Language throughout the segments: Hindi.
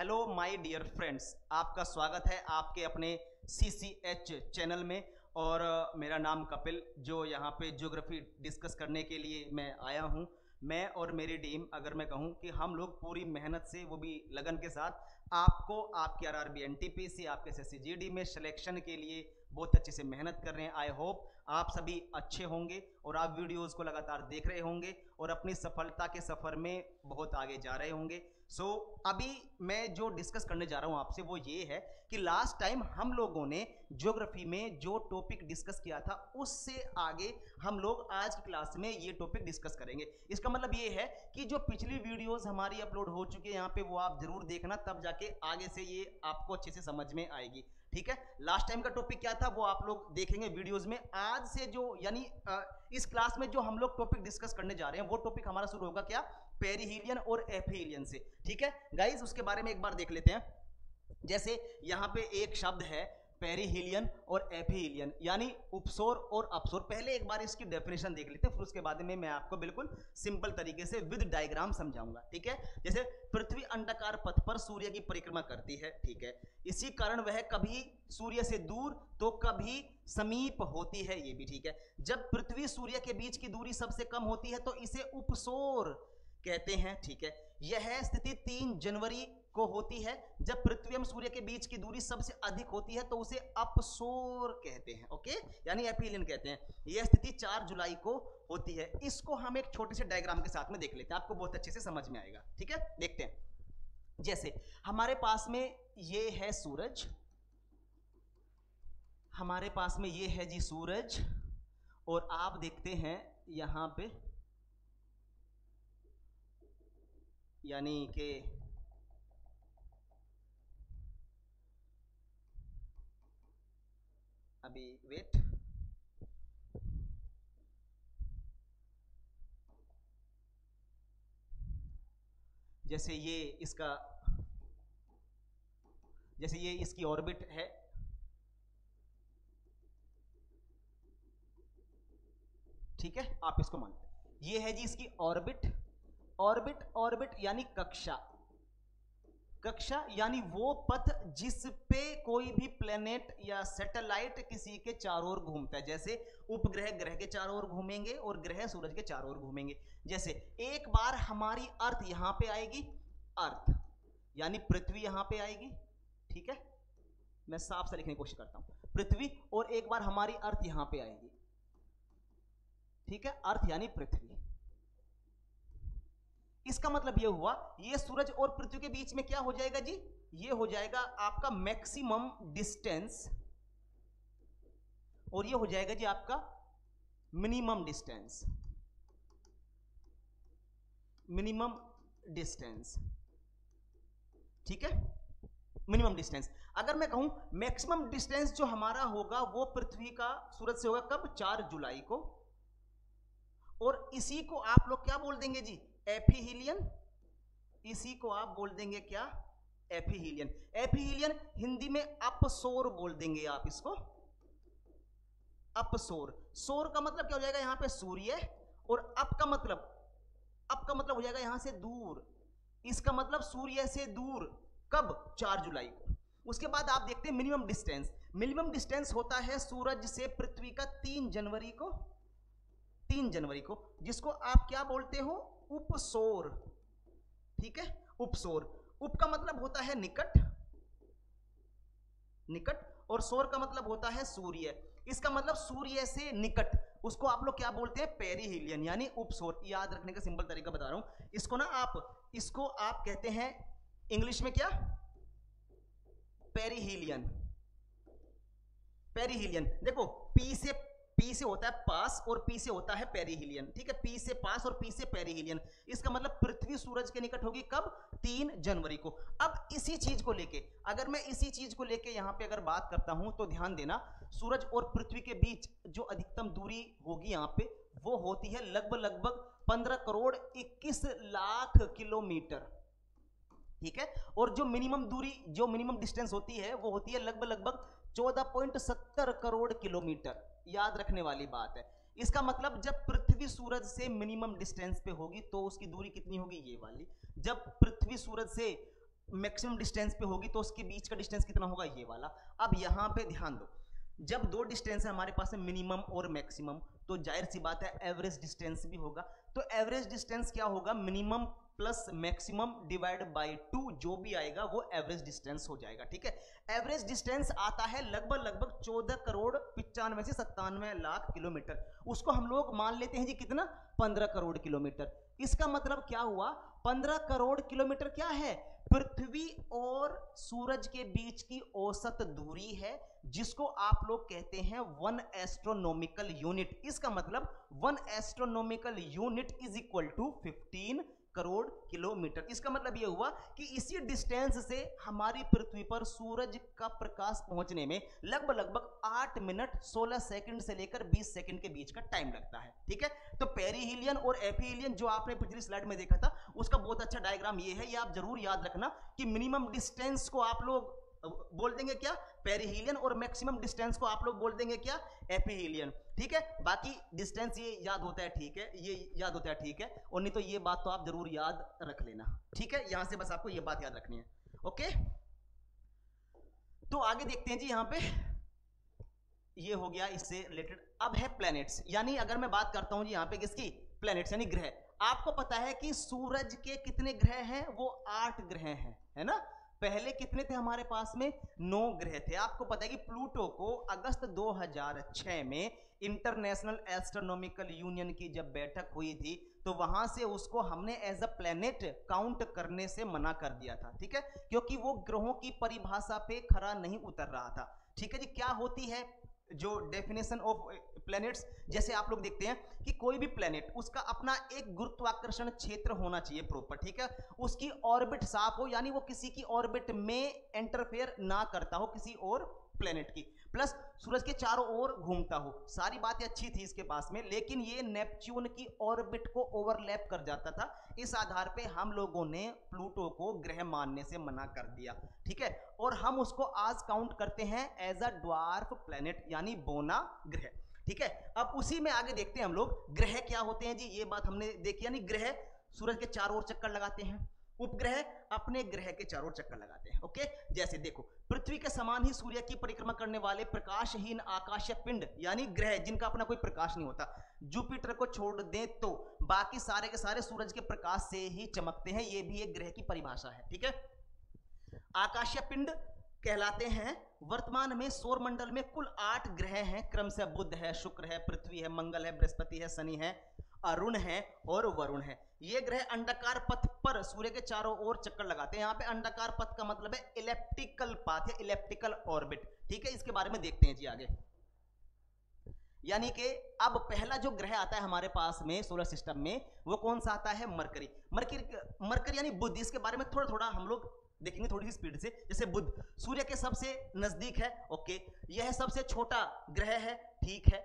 हेलो माय डियर फ्रेंड्स, आपका स्वागत है आपके अपने CCH चैनल में। और मेरा नाम कपिल, जो यहाँ पे ज्योग्राफी डिस्कस करने के लिए मैं आया हूँ। मैं और मेरी टीम, अगर मैं कहूँ कि हम लोग पूरी मेहनत से, वो भी लगन के साथ, आपको आपके RRB NTPC, आपके SSC GD में सिलेक्शन के लिए बहुत अच्छे से मेहनत कर रहे हैं। आई होप आप सभी अच्छे होंगे और आप वीडियोस को लगातार देख रहे होंगे और अपनी सफलता के सफ़र में बहुत आगे जा रहे होंगे। अभी मैं जो डिस्कस करने जा रहा हूं आपसे वो ये है कि लास्ट टाइम हम लोगों ने ज्योग्राफी में जो टॉपिक डिस्कस किया था उससे आगे हम लोग आज की क्लास में ये टॉपिक डिस्कस करेंगे। इसका मतलब ये है कि जो पिछली वीडियोस हमारी अपलोड हो चुकी है यहाँ पे, वो आप जरूर देखना, तब जाके आगे से ये आपको अच्छे से समझ में आएगी। ठीक है, लास्ट टाइम का टॉपिक क्या था वो आप लोग देखेंगे वीडियोस में। आज से जो यानी इस क्लास में जो हम लोग टॉपिक डिस्कस करने जा रहे हैं वो टॉपिक हमारा शुरू होगा क्या, पेरिहीलियन और एपीहीलियन से। ठीक है गाइज, उसके बारे में एक बार देख लेते हैं। जैसे यहाँ पे एक शब्द है पेरिहीलियन और एपीहीलियन, यानी उपसौर और अपसौर। पहले एक बार इसकी डेफिनेशन देख लेते हैं, फिर उसके बाद में मैं आपको बिल्कुल सिंपल तरीके से विद डायग्राम समझाऊंगा। ठीक है, जैसे पृथ्वी अंडाकार पथ पर सूर्य की परिक्रमा करती है। ठीक है, इसी कारण वह कभी सूर्य से दूर तो कभी समीप होती है, ये भी ठीक है। जब पृथ्वी सूर्य के बीच की दूरी सबसे कम होती है तो इसे उपसौर कहते हैं। ठीक है, यह स्थिति 3 जनवरी को होती है। जब पृथ्वी एवं सूर्य के बीच की दूरी सबसे अधिक होती है तो उसे अपसौर कहते हैं। ओके, यानी एपीहीलियन कहते हैं। यह स्थिति 4 जुलाई को होती है। इसको हम एक छोटे से डायग्राम के साथ में देख लेते हैं, आपको बहुत अच्छे से समझ में आएगा। ठीक है, देखते हैं। जैसे हमारे पास में ये है सूरज, हमारे पास में ये है जी सूरज, और आप देखते हैं यहां पे यानी कि अभी वेट, जैसे ये इसका, जैसे ये इसकी ऑर्बिट है। ठीक है, आप इसको मानते हैं, ये है जी इसकी ऑर्बिट। ऑर्बिट, ऑर्बिट यानी कक्षा, कक्षा यानी वो पथ जिस पे कोई भी प्लेनेट या सैटेलाइट किसी के चारों ओर घूमता है। जैसे उपग्रह ग्रह के चारों ओर घूमेंगे और ग्रह सूरज के चारों ओर घूमेंगे। जैसे एक बार हमारी अर्थ यहां पे आएगी, अर्थ यानी पृथ्वी यहां पे आएगी। ठीक है, मैं साफ से लिखने की कोशिश करता हूं, पृथ्वी, और एक बार हमारी अर्थ यहां पे आएगी। ठीक है, अर्थ यानी पृथ्वी। इसका मतलब यह हुआ, ये सूरज और पृथ्वी के बीच में क्या हो जाएगा जी, ये हो जाएगा आपका मैक्सिमम डिस्टेंस, और ये हो जाएगा जी आपका मिनिमम डिस्टेंस। मिनिमम डिस्टेंस, ठीक है, मिनिमम डिस्टेंस। अगर मैं कहूं मैक्सिमम डिस्टेंस जो हमारा होगा वो पृथ्वी का सूरज से होगा कब, 4 जुलाई को। और इसी को आप लोग क्या बोल देंगे जी, एपीहीलियन। इसी को आप बोल देंगे क्या, एपीहीलियन। एपीहीलियन हिंदी में अपसौर बोल देंगे आप इसको, अपसौर। सौर का मतलब क्या हो जाएगा यहां पे सूर्य, और अप का मतलब हो जाएगा यहां से दूर। इसका मतलब सूर्य से दूर कब, 4 जुलाई को। उसके बाद आप देखते हैं मिनिमम डिस्टेंस। मिनिमम डिस्टेंस होता है सूरज से पृथ्वी का 3 जनवरी को, 3 जनवरी को, जिसको आप क्या बोलते हो, उपसौर। ठीक है, उपसौर। उप का मतलब होता है निकट, निकट, और सौर का मतलब होता है सूर्य। इसका मतलब सूर्य से निकट, उसको आप लोग क्या बोलते हैं, पेरिहीलियन यानी उपसौर। याद रखने का सिंपल तरीका बता रहा हूं, इसको आप कहते हैं इंग्लिश में क्या, पेरिहीलियन। पेरिहीलियन देखो, पी से होता है पास और पी से होता है पेरिहीलियन। ठीक है, पी से पास और पी से पेरिहीलियन। इसका मतलब पृथ्वी सूरज के निकट होगी कब, 3 जनवरी को। अब इसी चीज को लेके, अगर मैं इसी चीज को लेके यहां पे अगर बात करता हूं तो ध्यान देना, सूरज और पृथ्वी के बीच जो अधिकतम दूरी होगी यहां पे, वो होती है लगभग 15 करोड़ 21 लाख किलोमीटर। ठीक है, और जो मिनिमम दूरी, जो मिनिमम डिस्टेंस होती है वो होती है लगभग 14.70 करोड़ किलोमीटर। याद रखने वाली बात है। इसका मतलब जब पृथ्वी सूरज से मिनिमम डिस्टेंस पे होगी तो उसकी दूरी कितनी होगी, ये वाली। जब पृथ्वी सूरज से मैक्सिमम डिस्टेंस पे होगी तो उसके बीच का डिस्टेंस कितना होगा, ये वाला। अब यहाँ पे ध्यान दो, जब दो डिस्टेंस है हमारे पास में मिनिमम और मैक्सिमम, तो जाहिर सी बात है एवरेज डिस्टेंस भी होगा। तो एवरेज डिस्टेंस क्या होगा, minimum plus maximum divide by 2, जो भी आएगा वो एवरेज डिस्टेंस हो जाएगा। ठीक है, एवरेज डिस्टेंस आता है लगभग 14 करोड़ 95 से 97 लाख किलोमीटर। उसको हम लोग मान लेते हैं जी कितना, 15 करोड़ किलोमीटर। इसका मतलब क्या हुआ, 15 करोड़ किलोमीटर क्या है, पृथ्वी और सूरज के बीच की औसत दूरी है, जिसको आप लोग कहते हैं 1 एस्ट्रोनॉमिकल यूनिट। इसका मतलब 1 astronomical unit is equal to 15 crore kilometre. इसका मतलब यह हुआ कि इसी डिस्टेंस से हमारी पृथ्वी पर सूरज का प्रकाश पहुंचने में लगभग 8 मिनट 16 सेकंड से लेकर 20 सेकंड के बीच का टाइम लगता है। ठीक है, तो पेरिहीलियन और एपीहीलियन जो आपने पिछली स्लाइड में देखा था, उसका बहुत अच्छा डायग्राम ये है। ये आप जरूर याद रखना कि मिनिमम डिस्टेंस को आप लोग बोल देंगे क्या, पेरिहीलियन, और मैक्सिमम डिस्टेंस को आप लोग बोल देंगे क्या, एपीहीलियन। ठीक है, बाकी डिस्टेंस ये याद होता है, ठीक है, ये याद होता है, ठीक है, और नहीं तो ये बात तो आप जरूर याद रख लेना। ठीक है, यहां से बस आपको ये बात याद रखनी है। ओके, तो आगे देखते हैं जी। यहां पे ये हो गया इससे रिलेटेड। अब है प्लैनेट्स, यानी अगर मैं बात करता हूं जी यहां पे किसकी, प्लैनेट्स यानी ग्रह। आपको पता है कि सूरज के कितने ग्रह हैं, वो 8 ग्रह हैं, है ना। पहले कितने थे हमारे पास में, 9 ग्रह थे। आपको पता है कि प्लूटो को अगस्त 2006 में इंटरनेशनल एस्ट्रोनॉमिकल यूनियन की जब बैठक हुई थी, तो वहां से उसको हमने एज अ प्लेनेट काउंट करने से मना कर दिया था। ठीक है, क्योंकि वो ग्रहों की परिभाषा पे खरा नहीं उतर रहा था। ठीक है जी, क्या होती है जो डेफिनेशन ऑफ प्लैनेट्स, जैसे आप लोग देखते हैं कि कोई भी प्लैनेट, उसका अपना एक गुरुत्वाकर्षण क्षेत्र होना चाहिए प्रॉपर। ठीक है, उसकी ऑर्बिट साफ हो, यानी वो किसी की ऑर्बिट में इंटरफेयर ना करता हो किसी और प्लैनेट की, प्लस सूरज के चारों ओर घूमता हो। सारी बातें अच्छी थी इसके पास में, लेकिन ये नेपच्यून की ऑर्बिट को ओवरलैप कर जाता था। इस आधार पे हम लोगों ने प्लूटो को ग्रह मानने से मना कर दिया। ठीक है, और हम उसको आज काउंट करते हैं एज अ ड्वार्फ प्लैनेट, यानी बोना ग्रह। ठीक है, अब उसी में आगे देखते हैं हम लोग ग्रह क्या होते हैं जी। ये बात हमने देखी, यानी ग्रह सूरज के चारों ओर चक्कर लगाते हैं, उपग्रह अपने ग्रह के चारों ओर चक्कर लगाते हैं। ओके, जैसे देखो पृथ्वी के समान ही सूर्य की परिक्रमा करने वाले प्रकाशहीन आकाशीय पिंड यानी ग्रह, जिनका अपना कोई प्रकाश नहीं होता, जुपिटर को छोड़ दें तो बाकी सारे के सारे सूरज के प्रकाश से ही चमकते हैं। ये भी एक ग्रह की परिभाषा है। ठीक है, आकाशीय पिंड कहलाते हैं। वर्तमान में सौर मंडल में कुल 8 ग्रह हैं, क्रमशः बुध है, शुक्र है, पृथ्वी है, मंगल है, बृहस्पति है, शनि है, अरुण है और वरुण है। ये ग्रह अंडाकार पथ पर सूर्य के चारों ओर चक्कर लगाते हैं। यहाँ पे अंडाकार पथ का मतलब है इलेप्टिकल पाथ या इलेप्टिकल ऑर्बिट। ठीक है, इसके बारे में देखते हैं जी आगे। यानी कि अब पहला जो ग्रह आता है हमारे पास में सोलर सिस्टम में, वो कौन सा आता है, मरकरी। मरकरी यानी बुध। इसके बारे में थोड़ा थोड़ा हम लोग देखेंगे थोड़ी सी स्पीड से। जैसे बुध सूर्य के सबसे नजदीक है, ओके, यह सबसे छोटा ग्रह है, ठीक है,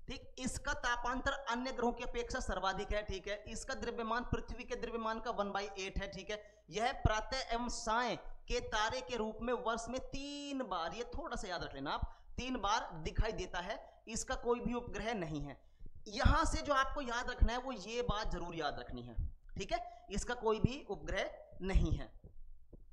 ठीक। इसका तापांतर अन्य ग्रहों की अपेक्षा सर्वाधिक है, ठीक है। इसका द्रव्यमान पृथ्वी के द्रव्यमान का 1/8 है, ठीक है। यह प्रातः एवं साय के तारे के रूप में वर्ष में 3 बार, ये थोड़ा सा याद रख लेना आप, 3 बार दिखाई देता है। इसका कोई भी उपग्रह नहीं है। यहां से जो आपको याद रखना है वो ये बात जरूर याद रखनी है, ठीक है। इसका कोई भी उपग्रह नहीं है।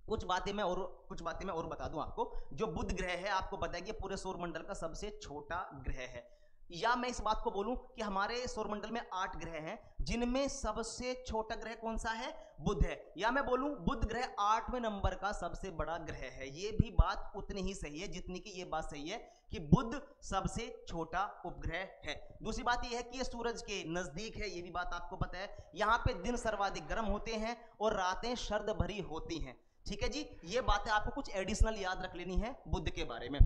कुछ बातें मैं और बता दूं आपको। जो बुध ग्रह है, आपको पता है कि पूरे सौर मंडल का सबसे छोटा ग्रह है। या मैं इस बात को बोलूं कि हमारे सौरमंडल में 8 ग्रह हैं, जिनमें सबसे छोटा ग्रह कौन सा है, बुध है। या मैं बोलूं बुध ग्रह 8वें नंबर का सबसे बड़ा ग्रह है। ये भी बात उतनी ही सही है जितनी कि ये बात सही है कि बुध सबसे छोटा उपग्रह है। दूसरी बात यह है कि ये सूरज के नजदीक है, ये भी बात आपको पता है। यहाँ पे दिन सर्वाधिक गर्म होते हैं और रातें सर्द भरी होती हैं, ठीक है जी। ये बातें आपको कुछ एडिशनल याद रख लेनी है बुध के बारे में।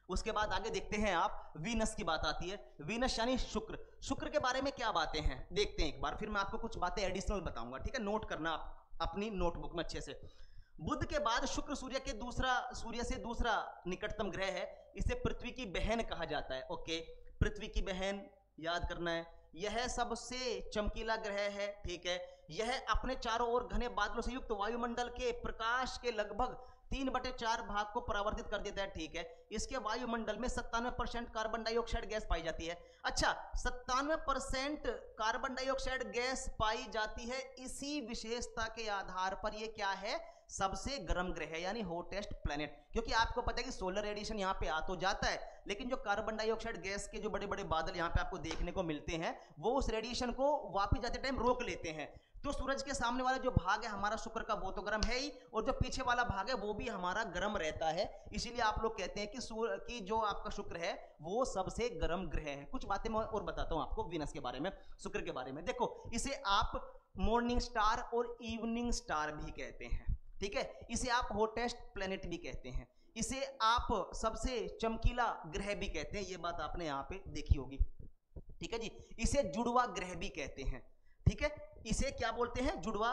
उसके बाद आगे देखते हैं आप, वीनस की बात आती है। वीनस यानी शुक्र। शुक्र के बारे में क्या बातें हैं देखते हैं एक बार, फिर मैं आपको कुछ बातें एडिशनल बताऊंगा, ठीक है। नोट करना आप अपनी नोटबुक में अच्छे से। बुध के बाद शुक्र सूर्य से दूसरा निकटतम ग्रह है। इसे पृथ्वी की बहन कहा जाता है, ओके। पृथ्वी की बहन याद करना है। यह सबसे चमकीला ग्रह है, ठीक है। यह अपने चारों ओर घने बादलों से युक्त वायुमंडल के प्रकाश के लगभग 3/4 भाग को परावर्तित कर देता है, ठीक है। इसके वायुमंडल में 97% कार्बन डाइऑक्साइड गैस पाई जाती है। अच्छा, 97% कार्बन डाइऑक्साइड गैस पाई जाती है। इसी विशेषता के आधार पर यह क्या है, सबसे गर्म ग्रह यानी हॉटेस्ट प्लैनेट, क्योंकि आपको पता है कि सोलर रेडिएशन यहाँ पे आ तो जाता है, लेकिन जो कार्बन डाइऑक्साइड गैस के जो बड़े बड़े बादल यहाँ पे आपको देखने को मिलते हैं वो उस रेडिएशन को वापस जाते टाइम रोक लेते हैं। तो सूरज के सामने वाला जो भाग है हमारा शुक्र का वो तो गर्म है ही, और जो पीछे वाला भाग है वो भी हमारा गर्म रहता है। इसीलिए आप लोग कहते हैं कि जो आपका शुक्र है वो सबसे गर्म ग्रह है। कुछ बातें मैं और बताता हूं आपको वीनस के बारे में, शुक्र के बारे में। देखो, इसे आप मॉर्निंग स्टार और इवनिंग स्टार भी कहते हैं, ठीक है। इसे आप हॉटेस्ट प्लैनेट भी कहते हैं, इसे आप सबसे चमकीला ग्रह भी कहते हैं, ये बात आपने यहाँ पे देखी होगी, ठीक है जी। इसे जुड़वा ग्रह भी कहते हैं, ठीक है। इसे क्या बोलते हैं? जुड़वा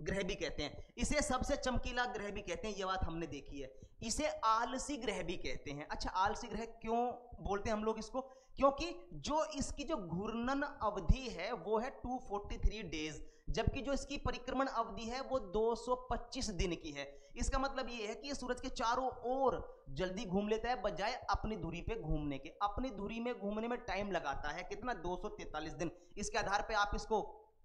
ग्रह भी कहते हैं। इसे सबसे चमकीला ग्रह भी कहते हैं, ये बात हमने देखी है। इसे आलसी ग्रह भी कहते हैं। अच्छा, आलसी ग्रह क्यों बोलते हैं हम लोग इसको? क्योंकि जो इसकी जो घूर्णन अवधि है वो है 243 डेज, जबकि जो इसकी परिक्रमण अवधि है वो 225 दिन की है। इसका मतलब ये है कि ये सूरज के चारों ओर जल्दी घूम लेता है बजाय अपनी धुरी पे घूमने के। अपनी धुरी में घूमने में टाइम लगाता है कितना? 243 दिन। इसके आधार पे आप इसको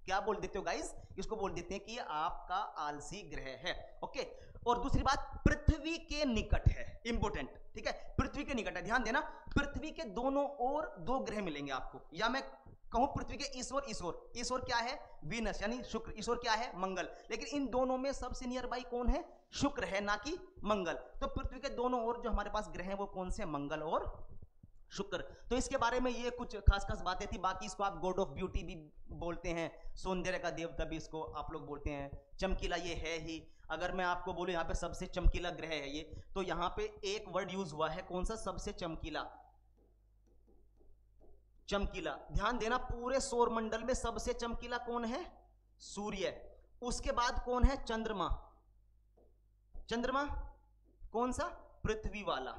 क्या बोल देते हो गाइस? इसको बोल देते हैं कि ये आपका आलसी ग्रह है, ओके। और दूसरी बात, पृथ्वी के निकट है, इंपोर्टेंट, ठीक है। पृथ्वी के निकट है, ध्यान देना। पृथ्वी के दोनों ओर दो ग्रह मिलेंगे आपको, या मैं कहूं पृथ्वी के ईश्वर, ईश्वर क्या है? वीनस यानी शुक्र। ईश्वर क्या है? मंगल। लेकिन इन दोनों में सबसे नियर बाई कौन है? शुक्र है, ना कि मंगल। तो पृथ्वी के दोनों ओर जो हमारे पास ग्रह हैं वो कौन से? मंगल और शुक्र। तो इसके बारे में ये कुछ खास खास बातें थी। बाकी इसको आप गॉड ऑफ ब्यूटी भी बोलते हैं, सौंदर्य का देवता भी इसको आप लोग बोलते हैं, चमकीला ये है ही। अगर मैं आपको बोलूं यहाँ पे सबसे चमकीला ग्रह है ये, तो यहाँ पे एक वर्ड यूज हुआ है, कौन सा? सबसे चमकीला। चमकीला, ध्यान देना, पूरे सौर मंडल में सबसे चमकीला कौन है? सूर्य। उसके बाद कौन है? चंद्रमा। चंद्रमा कौन सा? पृथ्वी वाला,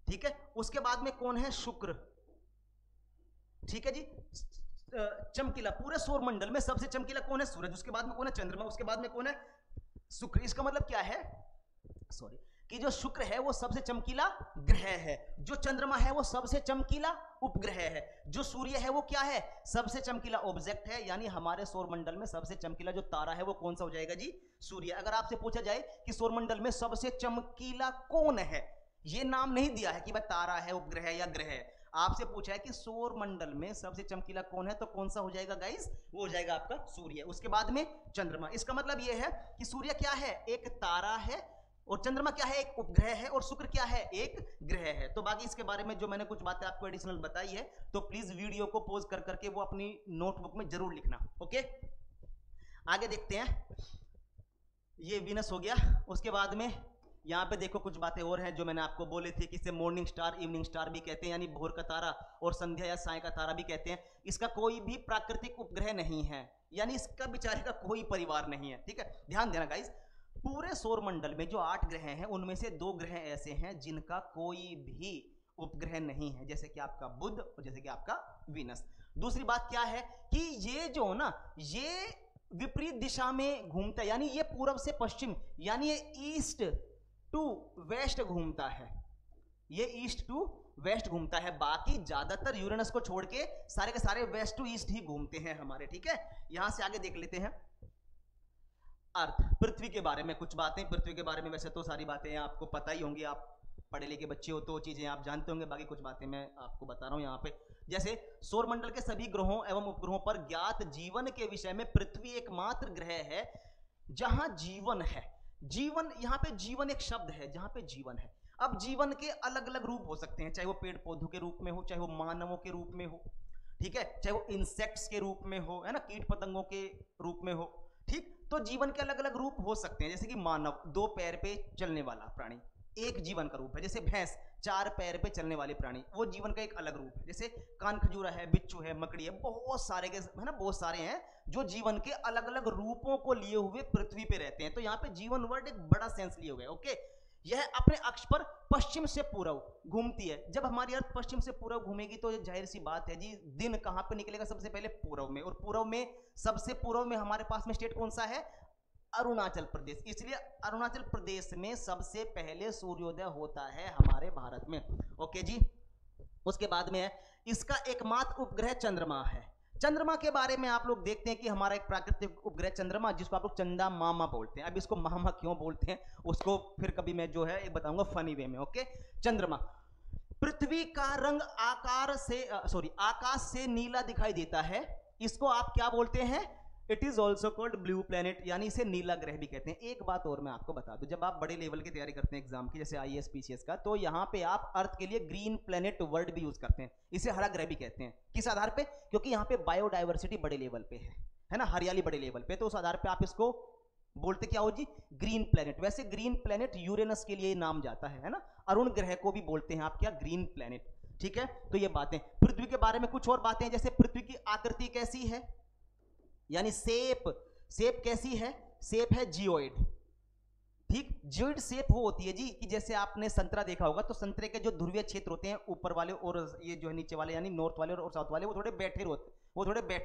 ठीक है। उसके बाद में कौन है? शुक्र, ठीक है जी। चमकीला पूरे सौर मंडल में सबसे चमकीला कौन है? सूरज। उसके बाद में कौन है? चंद्रमा। उसके बाद में कौन है? शुक्र। इसका मतलब क्या है? सॉरी, कि जो शुक्र है वो सबसे चमकीला ग्रह है, जो चंद्रमा है वो सबसे चमकीला उपग्रह है, जो सूर्य है वो क्या है? सबसे चमकीला ऑब्जेक्ट है। यानी हमारे सौर मंडल में सबसे चमकीला जो तारा है वो कौन सा हो जाएगा जी? सूर्य। अगर आपसे पूछा जाए कि सौर मंडल में सबसे चमकीला कौन है, ये नाम नहीं दिया है कि भाई तारा है, उपग्रह है या ग्रह है, आपसे पूछा है कि सौर मंडल में सबसे चमकीला कौन है, तो कौन सा हो जाएगा गाइस? वो हो जाएगा आपका सूर्य। उसके बाद में चंद्रमा। इसका मतलब ये है कि सूर्य क्या है? एक तारा है, और चंद्रमा क्या है? एक उपग्रह है, और शुक्र क्या है? एक ग्रह है। तो बाकी इसके बारे में जो मैंने कुछ बातें आपको एडिशनल बताई है, तो प्लीज वीडियो को पॉज कर करके वो अपनी नोटबुक में जरूर लिखना, ओके। आगे देखते हैं। ये वीनस हो गया। उसके बाद में यहाँ पे देखो कुछ बातें और हैं जो मैंने आपको बोले थे कि इसे मॉर्निंग स्टार, इवनिंग स्टार भी कहते हैं, यानी भोर का तारा और संध्या या साय का तारा भी कहते हैं। इसका कोई भी प्राकृतिक उपग्रह नहीं है, यानी इसका बेचारे का कोई परिवार नहीं है, ठीक है। ध्यान देना गाइस, पूरे सौर मंडल में जो 8 ग्रह हैं उनमें से 2 ग्रह ऐसे हैं जिनका कोई भी उपग्रह नहीं है, जैसे कि आपका बुध और जैसे कि आपका वीनस। दूसरी बात क्या है कि ये जो ना, ये विपरीत दिशा में घूमता है, यानी ये पूर्व से पश्चिम, यानी ये ईस्ट टू वेस्ट घूमता है, ये ईस्ट टू वेस्ट घूमता है। बाकी ज्यादातर यूरेनस को छोड़ के सारे के सारे वेस्ट टू ईस्ट ही घूमते हैं हमारे, ठीक है। यहां से आगे देख लेते हैं अर्थ, पृथ्वी के बारे में कुछ बातें। पृथ्वी के बारे में वैसे तो सारी बातें आपको पता ही होंगी, आप पढ़े लिखे बच्चे हो तो चीजें आप जानते होंगे। बाकी कुछ बातें मैं आपको बता रहा हूं यहाँ पे। जैसे सौर मंडल के सभी ग्रहों एवं उपग्रहों पर ज्ञात जीवन के विषय में पृथ्वी एकमात्र ग्रह है जहां जीवन है। जीवन, यहाँ पे जीवन एक शब्द है जहां पे जीवन है। अब जीवन के अलग अलग रूप हो सकते हैं, चाहे वो पेड़ पौधों के रूप में हो, चाहे वो मानवों के रूप में हो, ठीक है, चाहे वो इंसेक्ट्स के रूप में हो, है ना, कीट पतंगों के रूप में हो, ठीक। तो जीवन के अलग अलग रूप हो सकते हैं। जैसे कि मानव 2 पैर पे चलने वाला प्राणी एक जीवन का रूप है। जैसे भैंस 4 पैर पे चलने वाली प्राणी, वो जीवन का एक अलग रूप है। जैसे कान खजूरा है, बिच्छू है, मकड़ी है, बहुत सारे के, है ना, बहुत सारे हैं जो जीवन के अलग अलग रूपों को लिए हुए पृथ्वी पे रहते हैं। तो यहाँ पे जीवन वर्ड एक बड़ा सेंस लिए हुए, ओके। यह अपने अक्ष पर पश्चिम से पूर्व घूमती है। जब हमारी अर्थ पश्चिम से पूर्व घूमेगी तो जाहिर सी बात है जी, दिन कहां पे निकलेगा? सबसे पहले पूर्व में, और पूर्व में सबसे पूर्व में हमारे पास में स्टेट कौन सा है? अरुणाचल प्रदेश। इसलिए अरुणाचल प्रदेश में सबसे पहले सूर्योदय होता है हमारे भारत में, ओके जी। उसके बाद में है इसका एकमात्र उपग्रह चंद्रमा है। चंद्रमा के बारे में आप लोग देखते हैं कि हमारा एक प्राकृतिक उपग्रह चंद्रमा, जिसको आप लोग चंदा मामा बोलते हैं। अब इसको मामा क्यों बोलते हैं उसको फिर कभी मैं जो है एक बताऊंगा फनी वे में। ओके, चंद्रमा, पृथ्वी का रंग आकाश से नीला दिखाई देता है, इसको आप क्या बोलते हैं? It is also called blue planet, यानी इसे नीला ग्रह भी कहते हैं। एक बात और मैं आपको बता दूं, जब आप बड़े लेवल की तैयारी करते हैं एग्जाम की, जैसे आईएएस पीसीएस का, तो यहाँ पे आप अर्थ के लिए ग्रीन प्लेनेट वर्ड भी यूज करते हैं, इसे हरा ग्रह भी कहते हैं। किस आधार पे? क्योंकि यहाँ पे बायोडाइवर्सिटी बड़े लेवल पे है ना, हरियाली बड़े लेवल पे, तो उस आधार पे आप इसको बोलते क्या हो जी? Green planet. वैसे ग्रीन प्लेनेट यूरेनस के लिए नाम जाता है ना, अरुण ग्रह को भी बोलते हैं आप क्या? Green planet. ठीक है, तो ये बातें। पृथ्वी के बारे में कुछ और बातें, जैसे पृथ्वी की आकृति कैसी है, यानी शेप कैसी है? शेप है जियोइड। ठीक, जियोइड शेप वो होती है जी कि जैसे आपने संतरा देखा होगा, तो संतरे के जो ध्रुवीय क्षेत्र होते हैं, ऊपर वाले और ये जो है नीचे वाले, यानी नॉर्थ वाले और साउथ वाले, वो थोड़े बैठे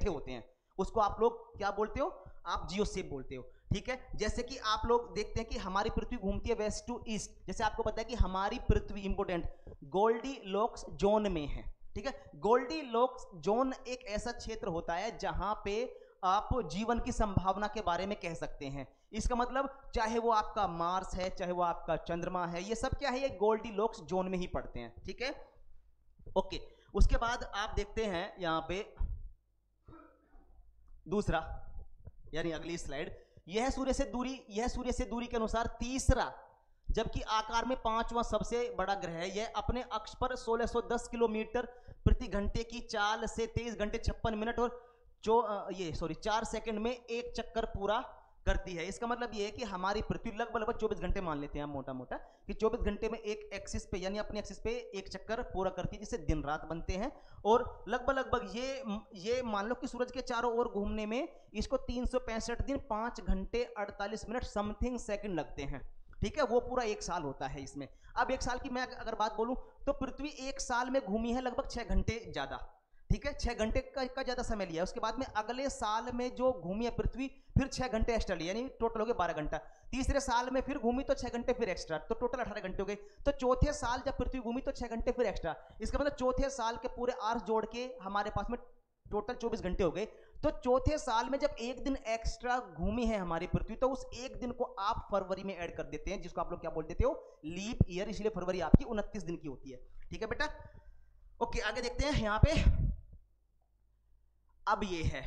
होते हैं, उसको आप लोग क्या बोलते हो? आप जियो शेप बोलते हो। ठीक है, जैसे कि आप लोग देखते हैं कि हमारी पृथ्वी घूमती है वेस्ट टू ईस्ट, जैसे आपको पता है कि हमारी पृथ्वी इंपोर्टेंट गोल्डीलॉक्स जोन में है। ठीक है, गोल्डीलॉक्स जोन एक ऐसा क्षेत्र होता है जहां पे आप जीवन की संभावना के बारे में कह सकते हैं। इसका मतलब चाहे वो आपका मार्स है, चाहे वो आपका चंद्रमा है, ये सब क्या है? ये गोल्डीलॉक्स जोन में ही पड़ते हैं। ठीक है, ओके। उसके बाद आप देखते हैं यहां पे दूसरा, यानी अगली स्लाइड, यह सूर्य से दूरी के अनुसार तीसरा, जबकि आकार में पांचवां सबसे बड़ा ग्रह है। यह अपने अक्ष पर 1610 किलोमीटर प्रति घंटे की चाल से 23 घंटे 56 मिनट और 4 सेकंड में एक चक्कर पूरा करती है। इसका मतलब यह है कि हमारी पृथ्वी लगभग 24 घंटे मान लेते हैं हम मोटा मोटा, कि 24 घंटे में एक एक्सिस पे, यानी अपने एक्सिस पे एक चक्कर पूरा करती है, जिससे दिन रात बनते हैं। और लगभग ये मान लो कि सूरज के चारों ओर घूमने में इसको 365 दिन 5 घंटे 48 मिनट समथिंग सेकंड लगते हैं। ठीक है, वो पूरा एक साल होता है इसमें। अब एक साल की मैं अगर बात बोलूं, तो पृथ्वी एक साल में घूमी है लगभग 6 घंटे ज्यादा। ठीक है, 6 घंटे का ज्यादा समय लिया। उसके बाद में अगले साल में जो घूमी है पृथ्वी, फिर 6 घंटे एक्स्ट्रा लिए, यानी टोटल हो गए 12 घंटा। तीसरे साल में फिर घूमी तो 6 घंटे फिर एक्स्ट्रा, तो टोटल 18 घंटे हो गए। तो चौथे साल जब पृथ्वी घूमी तो 6 घंटे फिर एक्स्ट्रा। इसका मतलब चौथे साल के पूरे आवर्स जोड़ के हमारे पास में टोटल 24 घंटे हो गए। तो चौथे साल में जब एक दिन एक्स्ट्रा घूमी है हमारी पृथ्वी, तो उस एक दिन को आप फरवरी में ऐड कर देते हैं, जिसको आप लोग क्या बोल देते हो? Leap year. इसलिए फरवरी आपकी 29 दिन की होती है। ठीक है बेटा, ओके, आगे देखते हैं यहां पे। अब ये है,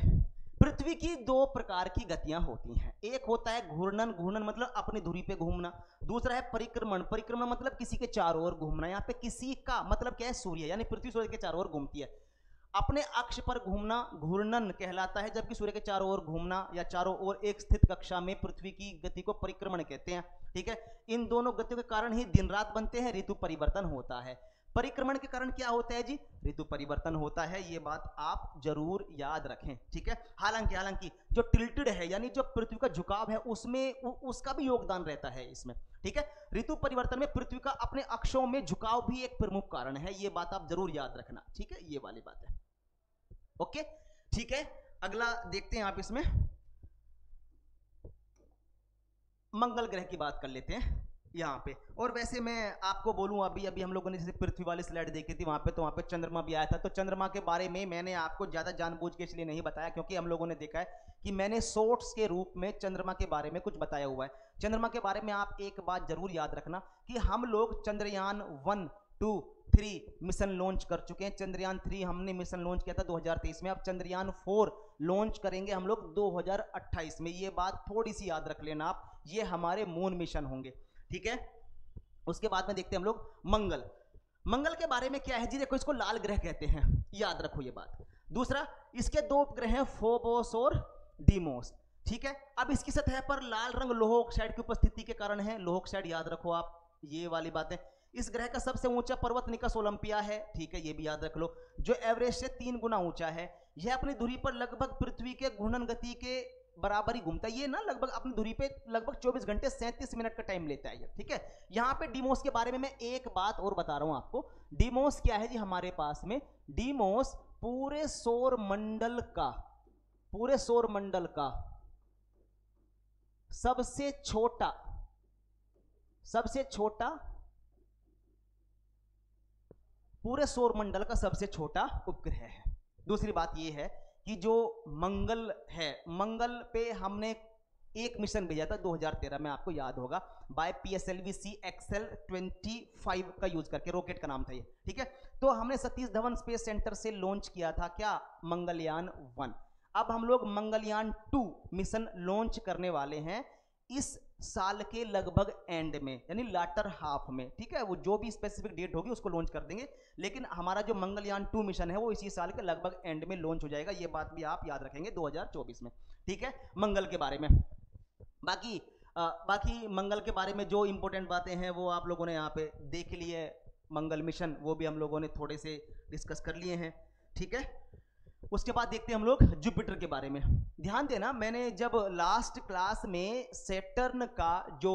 पृथ्वी की 2 प्रकार की गतियां होती हैं। एक होता है घूर्णन मतलब अपनी धुरी पे घूमना। दूसरा है परिक्रमण मतलब किसी के चारों ओर घूमना। यहाँ पे किसी का मतलब क्या है? सूर्य, यानी पृथ्वी सूर्य के चारों ओर घूमती है। अपने अक्ष पर घूमना घूर्णन कहलाता है, जबकि सूर्य के चारों ओर घूमना या चारों ओर एक स्थित कक्षा में पृथ्वी की गति को परिक्रमण कहते हैं। ठीक है, इन दोनों गतियों के कारण ही दिन रात बनते हैं, ऋतु परिवर्तन होता है। परिक्रमण के कारण क्या होता है जी? ऋतु परिवर्तन होता है। ये बात आप जरूर याद रखें। ठीक है, हालांकि जो टिल्टेड है, यानी जो पृथ्वी का झुकाव है, उसमें उसका भी योगदान रहता है इसमें। ठीक है, ऋतु परिवर्तन में पृथ्वी का अपने अक्षों में झुकाव भी एक प्रमुख कारण है। ये बात आप जरूर याद रखना। ठीक है, ये वाली बात है। ओके, ठीक है, अगला देखते हैं आप इसमें मंगल ग्रह की बात कर लेते हैं यहाँ पे। और वैसे मैं आपको बोलूं, अभी हम लोगों ने जैसे पृथ्वी वाली स्लाइड देखी थी, वहां पे तो वहां पे चंद्रमा भी आया था। तो चंद्रमा के बारे में मैंने आपको ज्यादा जानबूझ के इसलिए नहीं बताया, क्योंकि हम लोगों ने देखा है कि मैंने शॉर्ट्स के रूप में चंद्रमा के बारे में कुछ बताया हुआ है। चंद्रमा के बारे में आप एक बात जरूर याद रखना कि हम लोग चंद्रयान 1, 2, 3 मिशन लॉन्च कर चुके हैं। चंद्रयान 3 हमने मिशन लॉन्च किया था 2023 में। अब चंद्रयान 4 लॉन्च करेंगे हम लोग 2028 में। ये बात थोड़ी सी याद रख लेना आप, ये हमारे मून मिशन होंगे। ठीक है, उसके बाद में देखते हैं हम लोग मंगल के बारे में क्या है जी? देखो, इसको लाल ग्रह कहते हैं, याद रखो ये बात। दूसरा, इसके 2 ग्रह हैं, फोबोस और डीमोस। ठीक है, अब इसकी सतह पर लाल रंग लोह ऑक्साइड की उपस्थिति के कारण है। लोह ऑक्साइड याद रखो आप, ये वाली बातें। इस ग्रह का सबसे ऊंचा पर्वत निकस ओलंपिया है। ठीक है, ये भी याद रख लो, जो एवरेस्ट से 3 गुना ऊंचा है। यह अपनी धुरी पर लगभग पृथ्वी के घूर्णन गति के बराबर ही घूमता है। ये ना लगभग अपनी धुरी पे लगभग 24 घंटे 37 मिनट का टाइम लेता है ये। ठीक है, यहाँ पे डीमोस के बारे में मैं एक बात और बता रहा हूं आपको। डीमोस क्या है जी? हमारे पास में डीमोस पूरे सौर मंडल का सबसे छोटा पूरे सौर मंडल का सबसे छोटा उपग्रह है। दूसरी बात यह है कि जो मंगल है, मंगल पे हमने एक मिशन भेजा था 2013 में, आपको याद होगा, बाय PSLV CXL-25 का यूज करके, रॉकेट का नाम था ये, ठीक है। तो हमने सतीश धवन स्पेस सेंटर से लॉन्च किया था क्या, मंगलयान 1। अब हम लोग मंगलयान 2 मिशन लॉन्च करने वाले हैं इस साल के लगभग एंड में, यानी लाटर हाफ में, ठीक है। वो जो भी स्पेसिफिक डेट होगी उसको लॉन्च कर देंगे, लेकिन हमारा जो मंगलयान 2 मिशन है वो इसी साल के लगभग एंड में लॉन्च हो जाएगा। ये बात भी आप याद रखेंगे 2024 में, ठीक है, मंगल के बारे में। बाकी मंगल के बारे में जो इंपॉर्टेंट बातें हैं वो आप लोगों ने यहाँ पे देख ली है, मंगल मिशन वो भी हम लोगों ने थोड़े से डिस्कस कर लिए हैं, ठीक है। उसके बाद देखते हैं हम लोग जुपिटर के बारे में। ध्यान देना, मैंने जब लास्ट क्लास में सैटर्न का जो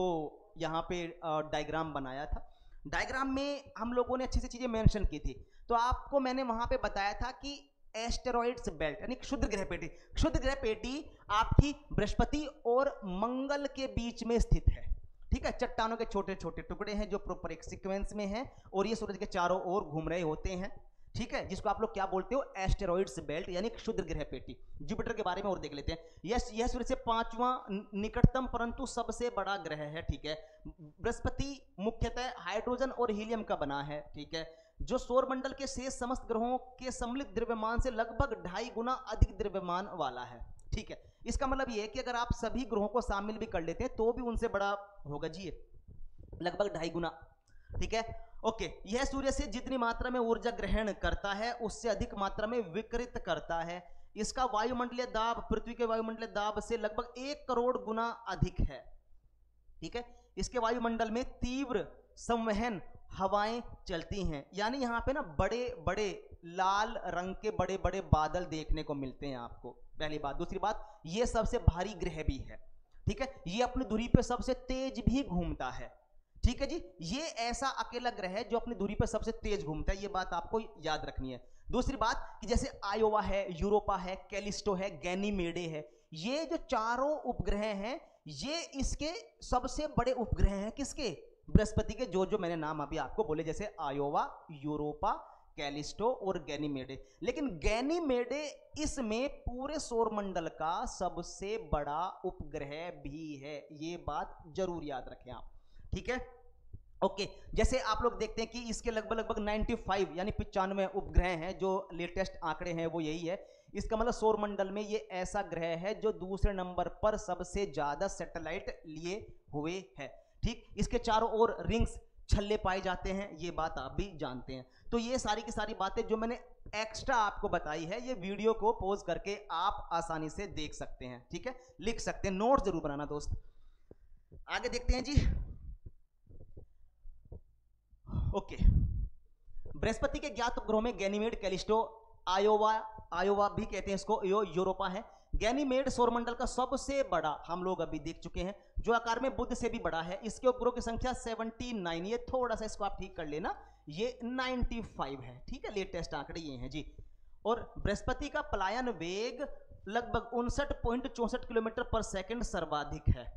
यहाँ पे डायग्राम बनाया था, डायग्राम में हम लोगों ने अच्छी सी चीजें मेंशन की थी। तो आपको मैंने वहां पे बताया था कि एस्टेरॉइड्स बेल्ट यानी क्षुद्र ग्रह पेटी, क्षुद्र ग्रह पेटी आपकी बृहस्पति और मंगल के बीच में स्थित है, ठीक है। चट्टानों के छोटे छोटे टुकड़े हैं जो प्रॉपर एक सीक्वेंस में हैं और ये सूरज के चारों ओर घूम रहे होते हैं, ठीक है, जिसको आप लोग क्या बोलते हो, एस्टेरॉइड्स बेल्ट यानी क्षुद्र ग्रह पेटी। जुपिटर के बारे में और देख लेते हैं। यह सूर्य से 5वां निकटतम परंतु सबसे बड़ा ग्रह है, ठीक है। बृहस्पति मुख्यतः हाइड्रोजन और हीलियम का बना है, ठीक है, जो सौरमंडल के शेष समस्त ग्रहों के सम्मिलित द्रव्यमान से लगभग 2.5 गुना अधिक द्रव्यमान वाला है, ठीक है। इसका मतलब ये है कि अगर आप सभी ग्रहों को शामिल भी कर लेते हैं तो भी उनसे बड़ा होगा जी, लगभग 2.5 गुना, ठीक है। ओके, यह सूर्य से जितनी मात्रा में ऊर्जा ग्रहण करता है उससे अधिक मात्रा में विकिरित करता है। इसका वायुमंडलीय दाब पृथ्वी के वायुमंडलीय दाब से लगभग 1 करोड़ गुना अधिक है, ठीक है। इसके वायुमंडल में तीव्र संवहन हवाएं चलती हैं, यानी यहां पे ना बड़े बड़े लाल रंग के बड़े बड़े बादल देखने को मिलते हैं आपको, पहली बात। दूसरी बात, ये सबसे भारी ग्रह भी है, ठीक है। ये अपनी धुरी पे सबसे तेज भी घूमता है, ठीक है जी। ये ऐसा अकेला ग्रह है जो अपनी धुरी पे सबसे तेज घूमता है, ये बात आपको याद रखनी है। दूसरी बात कि जैसे आयोवा है, यूरोपा है, कैलिस्टो है, गैनीमेडे है, ये जो चारों उपग्रह हैं ये इसके सबसे बड़े उपग्रह हैं, किसके, बृहस्पति के, जो जो मैंने नाम अभी आपको बोले, जैसे आयोवा, यूरोपा, कैलिस्टो और गैनीमेडे। लेकिन गैनीमेडे इसमें पूरे सौरमंडल का सबसे बड़ा उपग्रह भी है, ये बात जरूर याद रखें आप, ठीक है। ओके, जैसे आप लोग देखते हैं कि इसके लगभग 95 यानी 95 उपग्रह हैं, जो लेटेस्ट आंकड़े हैं वो यही है। इसका मतलब सौरमंडल में ये ऐसा ग्रह है जो दूसरे नंबर पर सबसे ज्यादा सैटेलाइट लिए हुए है, ठीक। इसके चारों ओर रिंग्स, छल्ले पाए जाते हैं, ये बात आप भी जानते हैं। तो ये सारी की सारी बातें जो मैंने एक्स्ट्रा आपको बताई है, ये वीडियो को पॉज करके आप आसानी से देख सकते हैं, ठीक है, लिख सकते हैं, नोट जरूर बनाना दोस्त। आगे देखते हैं जी। ओके, बृहस्पति के ज्ञात उपग्रहों में गैनीमेड, कैलिस्टो, आयोवा भी कहते हैं इसको, यूरोपा है। गैनीमेड सौरमंडल का सबसे बड़ा, हम लोग अभी देख चुके हैं, जो आकार में बुध से भी बड़ा है। इसके उपग्रहों की संख्या 79, ये थोड़ा सा इसको आप ठीक कर लेना, ये 95 है, ठीक है, लेटेस्ट आंकड़े ये हैं जी। और बृहस्पति का पलायन वेग लगभग 59.64 किलोमीटर पर सेकंड सर्वाधिक है,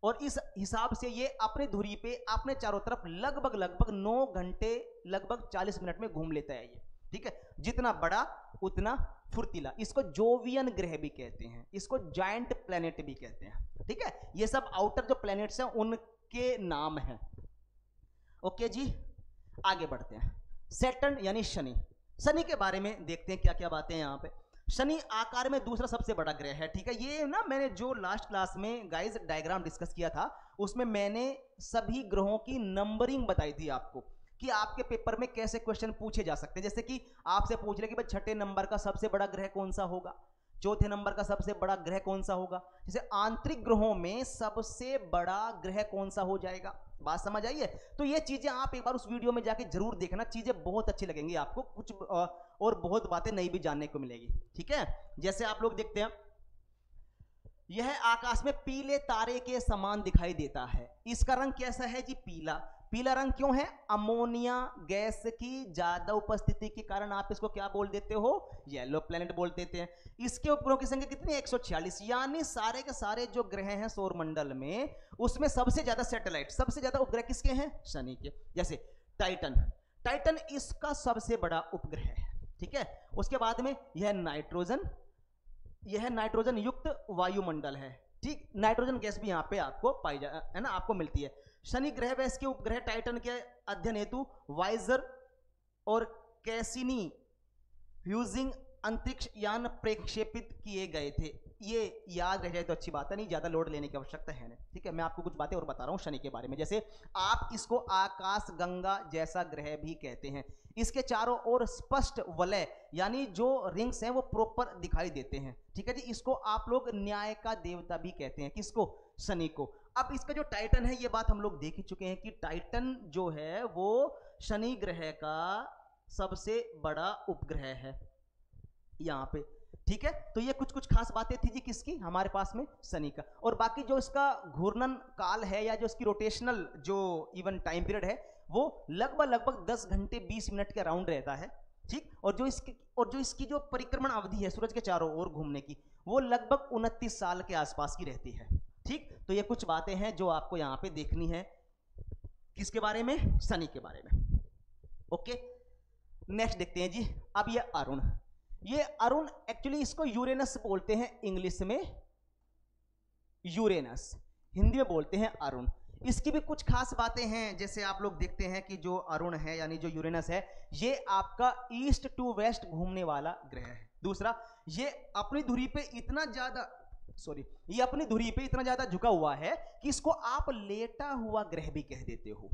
और इस हिसाब से ये अपने धुरी पे अपने चारों तरफ लगभग 9 घंटे लगभग 40 मिनट में घूम लेता है ये, ठीक है। जितना बड़ा उतना फुर्तीला। इसको जोवियन ग्रह भी कहते हैं, इसको जायंट प्लेनेट भी कहते हैं, ठीक है। ये सब आउटर जो प्लेनेट्स हैं उनके नाम हैं। ओके जी, आगे बढ़ते हैं। सैटर्न यानी शनि, शनि के बारे में देखते हैं क्या क्या बातें हैं यहाँ पे। शनि आकार में दूसरा सबसे बड़ा ग्रह है, ठीक है। ये ना मैंने जो लास्ट क्लास में गाइस डायग्राम डिस्कस किया था उसमें मैंने सभी ग्रहों की नंबरिंग बताई थी आपको कि आपके पेपर में कैसे क्वेश्चन पूछे जा सकते हैं। जैसे कि आपसे पूछ ले कि भाई छठे नंबर का सबसे बड़ा ग्रह कौन सा होगा, चौथे नंबर का सबसे बड़ा ग्रह कौन सा होगा, जैसे आंतरिक ग्रहों में सबसे बड़ा ग्रह कौन सा हो जाएगा, बात समझ आई है। तो ये चीजें आप एक बार उस वीडियो में जाके जरूर देखना, चीजें बहुत अच्छी लगेंगी आपको, कुछ और बहुत बातें नई भी जानने को मिलेगी, ठीक है। जैसे आप लोग देखते हैं, यह आकाश में पीले तारे के समान दिखाई देता है। इसका रंग कैसा है जी, पीला। पीला रंग क्यों है, अमोनिया गैस की ज्यादा उपस्थिति के कारण आप इसको क्या बोल देते हो, येलो प्लेनेट बोल देते हैं। इसके उपग्रहों की संख्या कितनी है, 146, यानी सारे के सारे जो ग्रह हैं सौरमंडल में उसमें सबसे ज्यादा सैटेलाइट, सबसे ज्यादा उपग्रह किसके हैं, शनि के। जैसे टाइटन, टाइटन इसका सबसे बड़ा उपग्रह है, ठीक है। उसके बाद में यह नाइट्रोजन, यह नाइट्रोजन युक्त वायुमंडल है। ठीक, नाइट्रोजन गैस भी यहाँ पे आपको पाई जा है ना, आपको मिलती है। शनि ग्रह व इसके उपग्रह टाइटन के अध्ययन हेतु वाइजर और कैसिनी फ्यूजिंग अंतरिक्ष यान प्रक्षेपित किए गए थे। ये याद रह जाए तो अच्छी बात है, नहीं ज्यादा लोड लेने की आवश्यकता है नहीं। ठीक है, मैं आपको कुछ बातें और बता रहा हूँ शनि के बारे में। जैसे आप इसको आकाश गंगा जैसा ग्रह भी कहते हैं। इसके चारों ओर स्पष्ट वलय यानी जो रिंग्स हैं वो प्रॉपर दिखाई देते हैं। ठीक है जी, इसको आप लोग न्याय का देवता भी कहते हैं। किसको? शनि को। अब इसका जो टाइटन है, ये बात हम लोग देख ही चुके हैं कि टाइटन जो है वो शनि ग्रह का सबसे बड़ा उपग्रह है यहाँ पे। ठीक है, तो ये कुछ कुछ खास बातें थी जी किसकी, हमारे पास में शनि का। और बाकी जो इसका घूर्णन काल है या जो इसकी रोटेशनल जो इवन टाइम पीरियड है वो लगभग 10 घंटे 20 मिनट के अराउंड रहता है। ठीक, और जो इसकी जो परिक्रमण अवधि है सूरज के चारों ओर घूमने की, वो लगभग 29 साल के आसपास की रहती है। ठीक, तो ये कुछ बातें हैं जो आपको यहाँ पे देखनी है। किसके बारे में? शनि के बारे में। ओके, नेक्स्ट देखते हैं जी। अब ये अरुण, ये अरुण एक्चुअली इसको यूरेनस बोलते हैं इंग्लिश में, यूरेनस, हिंदी में बोलते हैं अरुण। इसकी भी कुछ खास बातें हैं। जैसे आप लोग देखते हैं कि जो अरुण है यानी जो यूरेनस है, ये आपका ईस्ट टू वेस्ट घूमने वाला ग्रह है। दूसरा, ये अपनी धुरी पे इतना ज्यादा झुका हुआ है कि इसको आप लेटा हुआ ग्रह भी कह देते हो।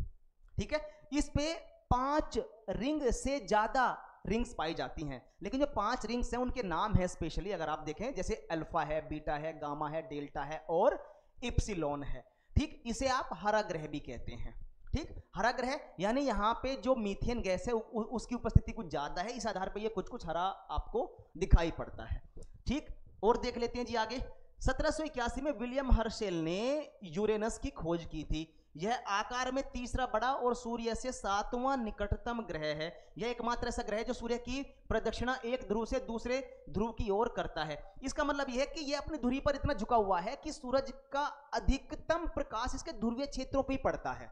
ठीक है, इस पे 5 रिंग से ज्यादा रिंग्स पाई जाती हैं, लेकिन जो 5 रिंग्स हैं उनके नाम है स्पेशली अगर आप देखें, जैसे अल्फा है, बीटा है, गामा है, डेल्टा है और इप्सिलॉन है। ठीक, इसे आप हरा ग्रह भी कहते हैं। ठीक, हरा ग्रह यानी यहाँ पे जो मीथेन गैस है उसकी उपस्थिति कुछ ज्यादा है, इस आधार पर ये कुछ हरा आपको दिखाई पड़ता है। ठीक, और देख लेते हैं जी आगे। 1781 में विलियम हर्शेल ने यूरेनस की खोज की थी। यह आकार में तीसरा बड़ा और सूर्य से 7वां निकटतम ग्रह है। यह एकमात्र ऐसा ग्रह है जो सूर्य की प्रदक्षिणा एक ध्रुव से दूसरे ध्रुव की ओर करता है। इसका मतलब यह है कि यह अपनी धुरी पर इतना झुका हुआ है कि सूरज का अधिकतम प्रकाश इसके ध्रुवीय क्षेत्रों पर ही पड़ता है।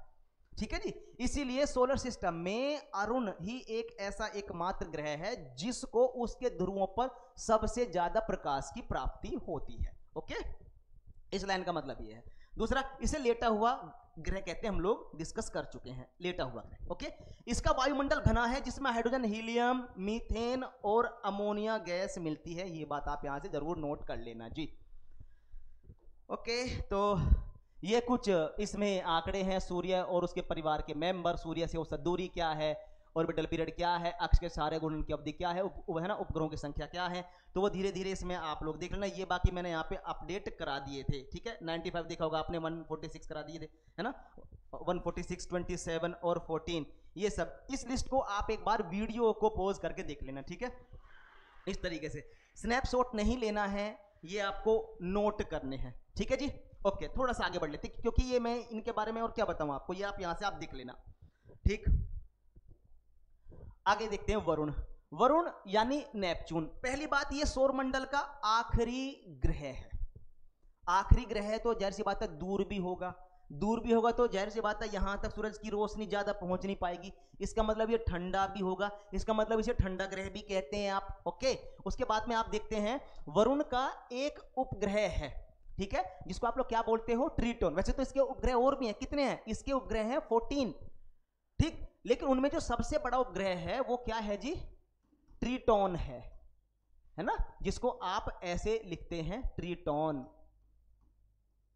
ठीक है जी, इसीलिए सोलर सिस्टम में अरुण ही एक ऐसा एकमात्र ग्रह है जिसको उसके ध्रुवों पर सबसे ज्यादा प्रकाश की प्राप्ति होती है। ओके, इस लाइन का मतलब यह है। दूसरा, इसे लेटा हुआ ग्रह कहते हैं, हम लोग डिस्कस कर चुके हैं लेटा हुआ ग्रह। ओके, इसका वायुमंडल घना है जिसमें हाइड्रोजन, हीलियम, मीथेन और अमोनिया गैस मिलती है। ये बात आप यहां से जरूर नोट कर लेना जी। ओके, तो ये कुछ इसमें आंकड़े हैं सूर्य और उसके परिवार के मेंबर, सूर्य से औसत दूरी क्या है, ऑर्बिटल पीरियड क्या है, अक्ष के सारे गुणन की अवधि क्या है, है ना, उपग्रहों की संख्या क्या है। तो वो धीरे धीरे इसमें आप लोग देख लेना। ये बाकी मैंने यहाँ पे अपडेट करा दिए थे। ठीक है, 95 देखा होगा आपने, 146 करा दिए थे, है ना, 146, 27 और 14, ये सब। इस लिस्ट को आप एक बार वीडियो को पॉज करके देख लेना। ठीक है, इस तरीके से स्नैपशॉट नहीं लेना है, ये आपको नोट करने हैं। ठीक है जी, ओके, थोड़ा सा आगे बढ़ लेते क्योंकि ये मैं इनके बारे में और क्या बताऊं आपको, ये आप यहां से आप देख लेना। ठीक, आगे देखते हैं वरुण। वरुण यानी नेपच्यून। पहली बात, ये सौरमंडल का आखिरी ग्रह है। आखिरी ग्रह है तो जाहिर सी बात है दूर भी होगा तो जाहिर सी बात है यहां तक सूरज की रोशनी ज्यादा पहुंच नहीं पाएगी। इसका मतलब ये ठंडा भी होगा, इसका मतलब इसे ठंडा ग्रह भी कहते हैं आप। ओके, उसके बाद में आप देखते हैं वरुण का एक उपग्रह है। ठीक है, जिसको आप लोग क्या बोलते हो? ट्रिटोन। वैसे तो इसके उपग्रह और भी हैं, कितने हैं इसके उपग्रह हैं? 14। ठीक, लेकिन उनमें जो सबसे बड़ा उपग्रह है वो क्या है जी? ट्रिटोन है ना, जिसको आप ऐसे लिखते हैं ट्रिटोन,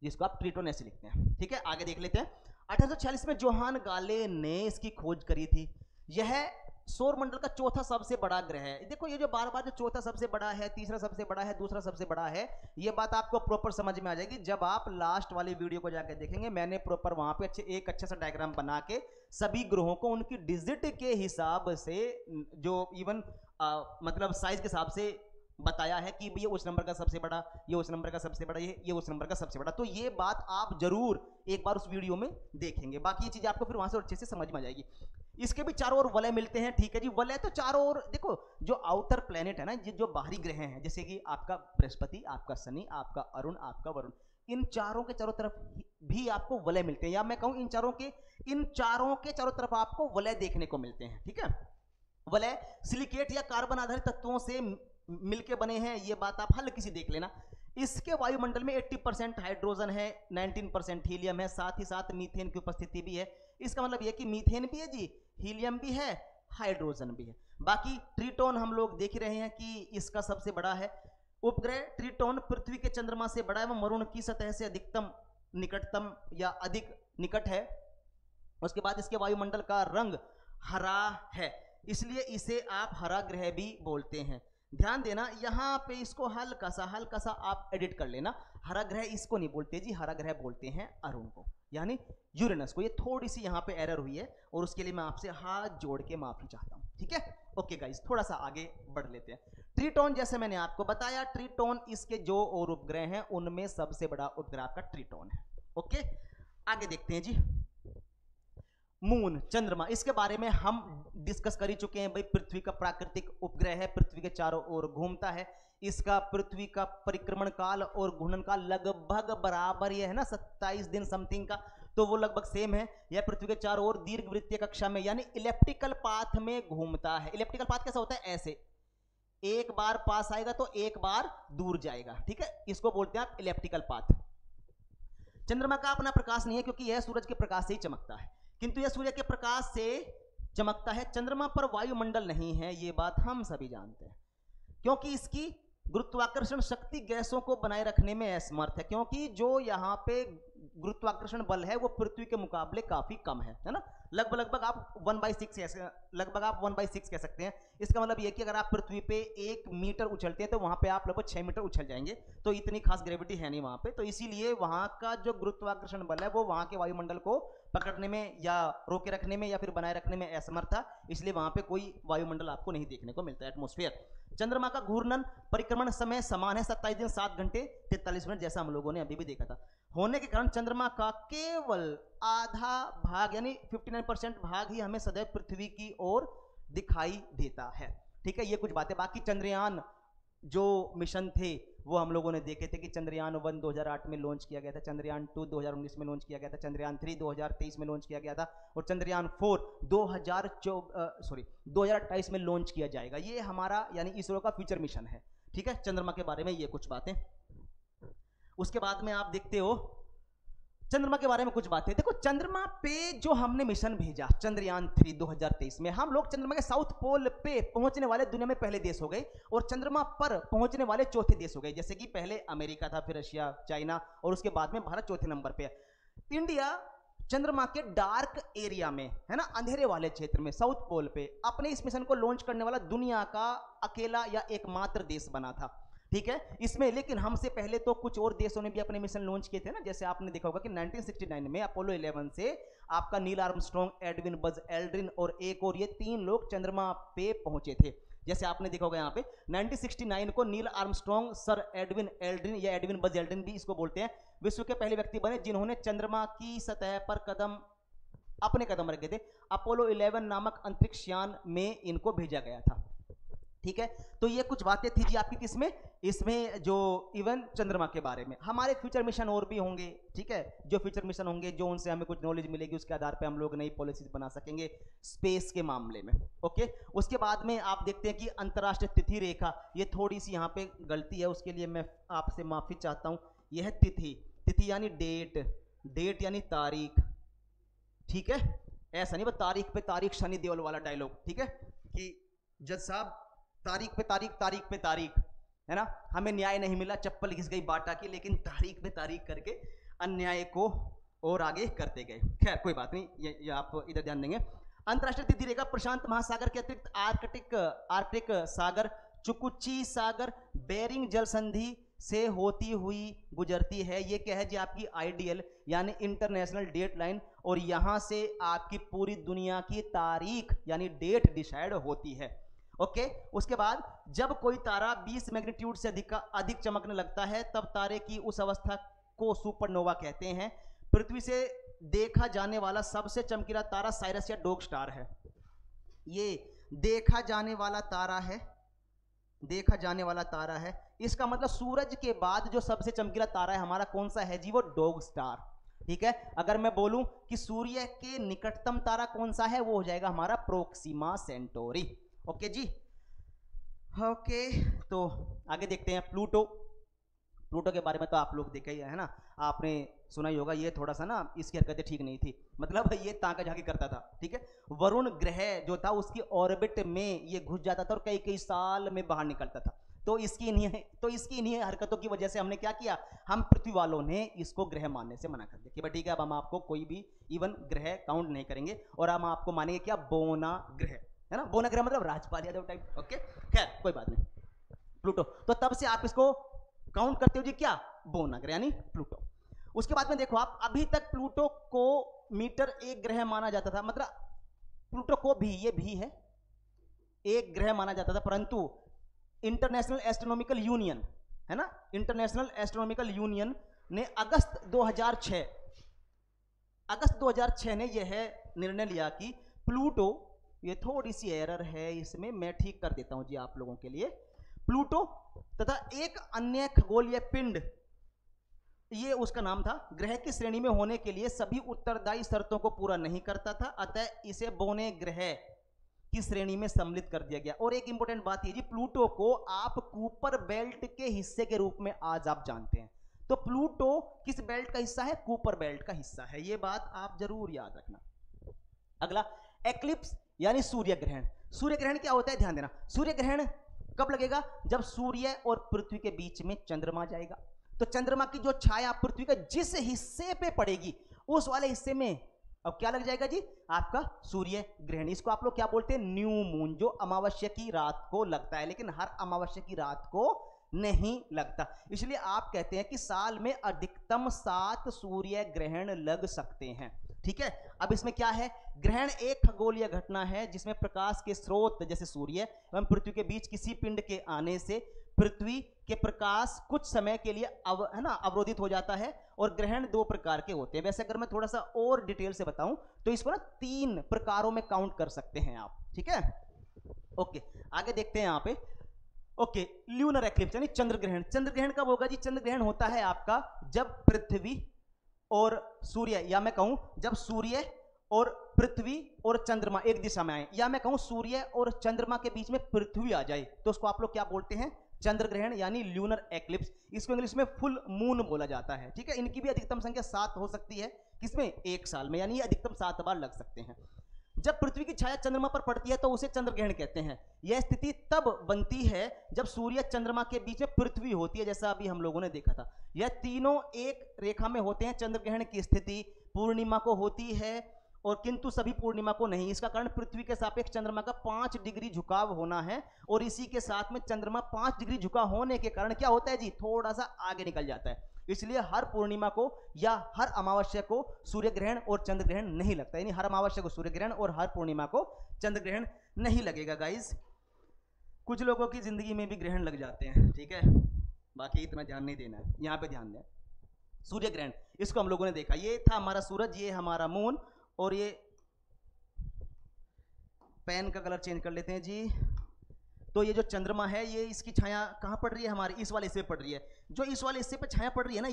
जिसको आप ट्रिटोन ऐसे लिखते हैं। ठीक है, आगे देख लेते हैं। 1846 में जोहान गाले ने इसकी खोज करी थी। यह सौरमंडल का चौथा सबसे बड़ा ग्रह है। देखो ये जो बार बार जो चौथा सबसे बड़ा है, तीसरा सबसे बड़ा है, दूसरा सबसे बड़ा है, ये बात आपको प्रॉपर समझ में आ जाएगी जब आप लास्ट वाली वीडियो को जाकर देखेंगे। मैंने प्रॉपर वहां पे एक अच्छा सा डायग्राम बना के सभी ग्रहों को उनकी डिजिट के हिसाब से, जो इवन मतलब साइज के हिसाब से बताया है कि ये उस नंबर का सबसे बड़ा, ये उस नंबर का सबसे बड़ा, ये उस नंबर का सबसे बड़ा। तो ये बात आप जरूर एक बार उस वीडियो में देखेंगे, बाकी ये चीज आपको फिर वहां से अच्छे से समझ में आ जाएगी। इसके भी चारों ओर वलय मिलते हैं। ठीक है जी, वलय तो चारों ओर, देखो जो आउटर प्लेनेट है ना, जो बाहरी ग्रह हैं, जैसे कि आपका बृहस्पति, आपका शनि, आपका अरुण, आपका वरुण, इन चारों के चारों तरफ भी आपको वलय मिलते हैं, या मैं कहूं इन चारों के चारों तरफ आपको वलय देखने को मिलते हैं। ठीक है, वलय सिलिकेट या कार्बन आधारित तत्वों से मिलके बने हैं, ये बात आप हल्की सी देख लेना। इसके वायुमंडल में 80% हाइड्रोजन है, 19% हीलियम है, साथ ही साथ मीथेन की उपस्थिति भी है। इसका मतलब यह कि मीथेन भी है जी, हीलियम भी है, हाइड्रोजन भी है। बाकी ट्रिटोन हम लोग देख रहे हैं कि इसका सबसे बड़ा है उपग्रह। ट्रिटोन पृथ्वी के चंद्रमा से बड़ा एवं वरुण की सतह से अधिकतम निकटतम या अधिक निकट है। उसके बाद इसके वायुमंडल का रंग हरा है, इसलिए इसे आप हरा ग्रह भी बोलते हैं। ध्यान देना, यहां पे इसको हल्का सा आप एडिट कर लेना। हरा ग्रह इसको नहीं बोलते जी, हरा ग्रह बोलते हैं अरुण को, यानी यूरेनस को। ये थोड़ी सी यहां पे एरर हुई है और उसके लिए मैं आपसे हाथ जोड़ के माफी चाहता हूं, ठीक है। ओके गाइस, थोड़ा सा आगे बढ़ लेते हैं। ट्रिटोन, जैसे मैंने आपको बताया, ट्रिटोन इसके जो और उपग्रह हैं उनमें सबसे बड़ा उपग्रह आपका ट्रिटोन है। ओके, आगे देखते हैं जी। मून, चंद्रमा, इसके बारे में हम डिस्कस कर ही चुके हैं भाई। पृथ्वी का प्राकृतिक उपग्रह है, पृथ्वी के चारों ओर घूमता है। इसका पृथ्वी का परिक्रमण काल और घूर्णन काल लगभग बराबर ही है ना, 27 दिन समथिंग का, तो वो लगभग सेम है। यह पृथ्वी के चारों ओर दीर्घवृत्तीय कक्षा में यानी इलेप्टिकल पाथ में घूमता है। इलेप्टिकल पाथ कैसा होता है? ऐसे, एक बार पास आएगा तो एक बार दूर जाएगा, ठीक है, इसको बोलते हैं आप इलेप्टिकल पाथ। चंद्रमा का अपना प्रकाश नहीं है क्योंकि यह सूरज के प्रकाश से ही चमकता है, किंतु यह सूर्य के प्रकाश से चमकता है। चंद्रमा पर वायुमंडल नहीं है, यह बात हम सभी जानते हैं, क्योंकि इसकी गुरुत्वाकर्षण शक्ति गैसों को बनाए रखने में असमर्थ है, क्योंकि जो यहाँ पे गुरुत्वाकर्षण बल है वो पृथ्वी के मुकाबले काफी कम है ना। लगभग आप 1/6 कह सकते हैं। इसका मतलब ये कि अगर आप पृथ्वी पे 1 मीटर उछलते हैं तो वहां पे आप लगभग 6 मीटर उछल जाएंगे, तो इतनी खास ग्रेविटी है नहीं वहां पे। तो इसीलिए वहां का जो गुरुत्वाकर्षण बल है वो वहां के वायुमंडल को पकड़ने में या रोके रखने में या फिर बनाए रखने में असमर्थ था, इसलिए वहां पे कोई वायुमंडल आपको नहीं देखने को मिलता है, एटमॉस्फेयर। चंद्रमा का घूर्णन परिक्रमण समय समान है, 27 दिन 7 घंटे 43 मिनट, जैसा हम लोगों ने अभी भी देखा था। होने के कारण चंद्रमा का केवल आधा भाग यानी 59% भाग ही हमें सदैव पृथ्वी की ओर दिखाई देता है, ठीक है। ये कुछ बातें। बाकी चंद्रयान जो मिशन थे वो हम लोगों ने देखे थे कि चंद्रयान 1 2008 में लॉन्च किया गया था, चंद्रयान 2 2019 में लॉन्च किया गया था, चंद्रयान 3 2023 में लॉन्च किया गया था और चंद्रयान 4 2028 में लॉन्च किया जाएगा। ये हमारा यानी इसरो का फ्यूचर मिशन है, ठीक है। चंद्रमा के बारे में ये कुछ बातें। उसके बाद में आप देखते हो चंद्रमा के बारे में कुछ बातें। देखो, चंद्रमा पे जो हमने मिशन भेजा चंद्रयान 3 2023 में, हम लोग चंद्रमा के साउथ पोल पे पहुंचने वाले दुनिया में पहले देश हो गए और चंद्रमा पर पहुंचने वाले चौथे देश हो गए। जैसे कि पहले अमेरिका था, फिर रशिया, चाइना और उसके बाद में भारत चौथे नंबर पे है। इंडिया चंद्रमा के डार्क एरिया में है ना, अंधेरे वाले क्षेत्र में साउथ पोल पे अपने इस मिशन को लॉन्च करने वाला दुनिया का अकेला या एकमात्र देश बना था, ठीक है। इसमें लेकिन हमसे पहले तो कुछ और देशों ने भी अपने मिशन लॉन्च किए थे ना। जैसे आपने देखा होगा कि 1969 में अपोलो 11 से आपका Neil Armstrong, Edwin Buzz Aldrin और एक और, ये 3 लोग चंद्रमा पे पहुंचे थे। जैसे आपने देखा होगा यहाँ पे 1969 को Neil Armstrong, sir Edwin Aldrin या एडविन बज एल्ड्रिन भी इसको बोलते हैं, विश्व के पहले व्यक्ति बने जिन्होंने चंद्रमा की सतह पर अपने कदम रखे थे। अपोलो 11 नामक अंतरिक्ष यान में इनको भेजा गया था, ठीक है। तो ये कुछ बातें थी जी आपकी किसमें, इसमें जो इवन चंद्रमा के बारे में। हमारे फ्यूचर मिशन और भी होंगे, ठीक है। जो फ्यूचर मिशन होंगे, जो उनसे हमें कुछ नॉलेज मिलेगी, उसके आधार पे हम लोग नई पॉलिसीज बना सकेंगे स्पेस के मामले में, ओके। उसके बाद में आप देखते हैं कि अंतर्राष्ट्रीय तिथि रेखा, ये थोड़ी सी यहाँ पे गलती है, उसके लिए मैं आपसे माफी चाहता हूँ। यह तिथि, तिथि यानी डेट, डेट यानी तारीख, ठीक है। ऐसा नहीं बस तारीख पे तारीख शनि देओल वाला डायलॉग, ठीक है, कि जज साहब तारीख पे तारीख, तारीख पे तारीख, है ना, हमें न्याय नहीं मिला, चप्पल घिस गई बाटा की, लेकिन तारीख पे तारीख करके अन्याय को और आगे करते गए। खैर कोई बात नहीं, ये आप इधर ध्यान देंगे। अंतरराष्ट्रीय तिथि रेखा प्रशांत महासागर के अतिरिक्त आर्कटिक सागर, चुकुची सागर, बेरिंग जल संधि से होती हुई गुजरती है। ये क्या है जी, आपकी आइडियल यानी इंटरनेशनल डेट लाइन, और यहां से आपकी पूरी दुनिया की तारीख यानी डेट डिसाइड होती है, ओके। उसके बाद जब कोई तारा 20 मैग्नीट्यूड से अधिक चमकने लगता है तब तारे की उस अवस्था को सुपरनोवा कहते हैं। पृथ्वी से देखा जाने वाला सबसे चमकीला तारा साइरस या डॉग स्टार है। ये देखा जाने वाला तारा है, देखा जाने वाला तारा है। इसका मतलब सूरज के बाद जो सबसे चमकीला तारा है हमारा कौन सा है जी, वो डॉग स्टार, ठीक है। अगर मैं बोलूं कि सूर्य के निकटतम तारा कौन सा है, वो हो जाएगा हमारा प्रोक्सिमा सेंटोरी, ओके जी। ओके, तो आगे देखते हैं प्लूटो। प्लूटो के बारे में तो आप लोग देखे ही है ना, आपने सुना ही होगा। ये थोड़ा सा ना इसकी हरकतें ठीक नहीं थी, मतलब ये ताका झाकी करता था, ठीक है। वरुण ग्रह जो था उसकी ऑर्बिट में ये घुस जाता था और कई कई साल में बाहर निकलता था। तो इसकी इन्हीं हरकतों की वजह से हमने क्या किया, हम पृथ्वी वालों ने इसको ग्रह मानने से मना कर दिया कि भाई ठीक है, अब हम आपको कोई भी इवन ग्रह काउंट नहीं करेंगे और हम आपको मानेंगे क्या, बोना ग्रह, है ना। बोना ग्रह मतलब राजपाल यादव टाइप। ओके, खैर कोई बात नहीं। प्लूटो तो तब से आप इसको काउंट करते हो जी क्या, बोना ग्रह यानी प्लूटो। उसके बाद में देखो आप, अभी तक प्लूटो को मीटर एक ग्रह माना जाता था, मतलब प्लूटो को भी, ये भी है, एक ग्रह माना जाता था। परंतु इंटरनेशनल एस्ट्रोनॉमिकल यूनियन, है ना, इंटरनेशनल एस्ट्रोनॉमिकल यूनियन ने अगस्त 2006 ने यह निर्णय लिया कि प्लूटो, ये थोड़ी सी एरर है इसमें, मैं ठीक कर देता हूं जी आप लोगों के लिए। प्लूटो तथा एक अन्य खगोलीय पिंड, ये उसका नाम था, ग्रह की श्रेणी में होने के लिए सभी उत्तरदायी शर्तों को पूरा नहीं करता था, अतः इसे बोने ग्रह की श्रेणी में सम्मिलित कर दिया गया। और एक इंपॉर्टेंट बात है जी, प्लूटो को आप कूपर बेल्ट के हिस्से के रूप में आज आप जानते हैं। तो प्लूटो किस बेल्ट का हिस्सा है, कूपर बेल्ट का हिस्सा है, ये बात आप जरूर याद रखना। अगला एक्लिप्स यानी सूर्य ग्रहण। सूर्य ग्रहण क्या होता है, ध्यान देना। सूर्य ग्रहण कब लगेगा, जब सूर्य और पृथ्वी के बीच में चंद्रमा जाएगा। तो चंद्रमा की जो छाया पृथ्वी के जिस हिस्से पे पड़ेगी उस वाले हिस्से में अब क्या लग जाएगा जी, आपका सूर्य ग्रहण। इसको आप लोग क्या बोलते हैं, न्यू मून, जो अमावस्या की रात को लगता है, लेकिन हर अमावस्या की रात को नहीं लगता। इसलिए आप कहते हैं कि साल में अधिकतम 7 सूर्य ग्रहण लग सकते हैं, ठीक है। अब इसमें क्या है, ग्रहण एक खगोलीय घटना है जिसमें प्रकाश के स्रोत जैसे सूर्य एवं पृथ्वी के बीच किसी पिंड के आने से पृथ्वी के प्रकाश कुछ समय के लिए अवरोधित हो जाता है। और ग्रहण 2 प्रकार के होते हैं। वैसे अगर मैं थोड़ा सा और डिटेल से बताऊं तो इसको ना 3 प्रकारों में काउंट कर सकते हैं आप, ठीक है। ओके, आगे देखते हैं यहाँ पे। ओके, ल्यूनर एक्लिप्स यानी चंद्र ग्रहण। चंद्र ग्रहण कब होगा जी, चंद्र ग्रहण होता है आपका जब पृथ्वी और सूर्य, या मैं कहूं जब सूर्य और पृथ्वी और चंद्रमा एक दिशा में आए, या मैं कहूं सूर्य और चंद्रमा के बीच में पृथ्वी आ जाए, तो उसको आप लोग क्या बोलते हैं, चंद्र ग्रहण यानी ल्यूनर एक्लिप्स। इसको इंग्लिश में फुल मून बोला जाता है, ठीक है। इनकी भी अधिकतम संख्या 7 हो सकती है, किसमें, एक साल में, यानी अधिकतम 7 बार लग सकते हैं। जब पृथ्वी की छाया चंद्रमा पर पड़ती है तो उसे चंद्र ग्रहण कहते हैं। यह स्थिति तब बनती है जब सूर्य चंद्रमा के बीच में पृथ्वी होती है, जैसा अभी हम लोगों ने देखा था। यह तीनों एक रेखा में होते हैं। चंद्र ग्रहण की स्थिति पूर्णिमा को होती है और किंतु सभी पूर्णिमा को नहीं। इसका कारण पृथ्वी के सापेक्ष चंद्रमा का 5 डिग्री झुकाव होना है, और इसी के साथ में चंद्रमा 5 डिग्री झुका होने के कारण क्या होता है जी, थोड़ा सा आगे निकल जाता है। इसलिए हर पूर्णिमा को या हर अमावस्या को सूर्य ग्रहण और चंद्र ग्रहण नहीं लगता, यानी हर अमावस्या को सूर्य ग्रहण और हर पूर्णिमा को चंद्र ग्रहण नहीं लगेगा गाइस। कुछ लोगों की जिंदगी में भी ग्रहण लग जाते हैं, ठीक है, बाकी इतना ध्यान नहीं देना है, यहां पे ध्यान दें। सूर्य ग्रहण, इसको हम लोगों ने देखा, ये था हमारा सूरज, ये हमारा मून, और ये पेन का कलर चेंज कर लेते हैं जी। तो ये जो चंद्रमा है, ये इसकी छाया कहां पड़ रही है, हमारी इस वाले हिस्से पे पड़ रही है। जो इस वाले हिस्से पे छाया पड़ रही है ना,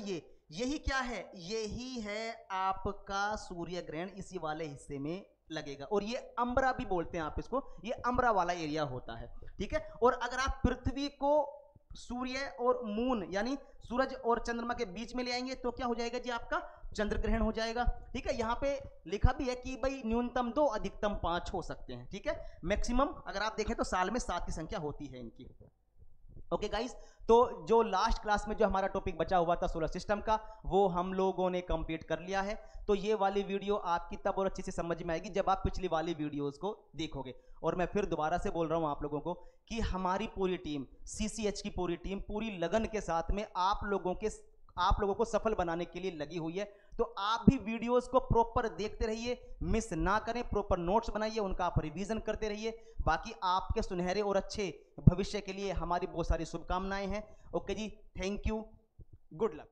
यही क्या है, यही है आपका सूर्य ग्रहण, इसी वाले हिस्से में लगेगा। और ये अम्बरा भी बोलते हैं आप इसको, ये अम्बरा वाला एरिया होता है, ठीक है। और अगर आप पृथ्वी को सूर्य और मून यानी सूरज और चंद्रमा के बीच में ले आएंगे तो क्या हो जाएगा जी, आपका चंद्र ग्रहण हो जाएगा, ठीक है। यहां पे लिखा भी है कि भाई न्यूनतम 2 अधिकतम 5 हो सकते हैं, ठीक है। मैक्सिमम अगर आप देखें तो साल में 7 की संख्या होती है इनकी। ओके गाइस, तो जो लास्ट क्लास में जो हमारा टॉपिक बचा हुआ था सोलर सिस्टम का, वो हम लोगों ने कंप्लीट कर लिया है। तो ये वाली वीडियो आपकी तब और अच्छे से समझ में आएगी जब आप पिछली वाली वीडियोस को देखोगे। और मैं फिर दोबारा से बोल रहा हूं आप लोगों को कि हमारी पूरी टीम, सीसीएच की पूरी टीम पूरी लगन के साथ में आप लोगों को सफल बनाने के लिए लगी हुई है। तो आप भी वीडियोस को प्रॉपर देखते रहिए, मिस ना करें, प्रॉपर नोट्स बनाइए, उनका आप रिवीजन करते रहिए। बाकी आपके सुनहरे और अच्छे भविष्य के लिए हमारी बहुत सारी शुभकामनाएं हैं। ओके जी, थैंक यू, गुड लक।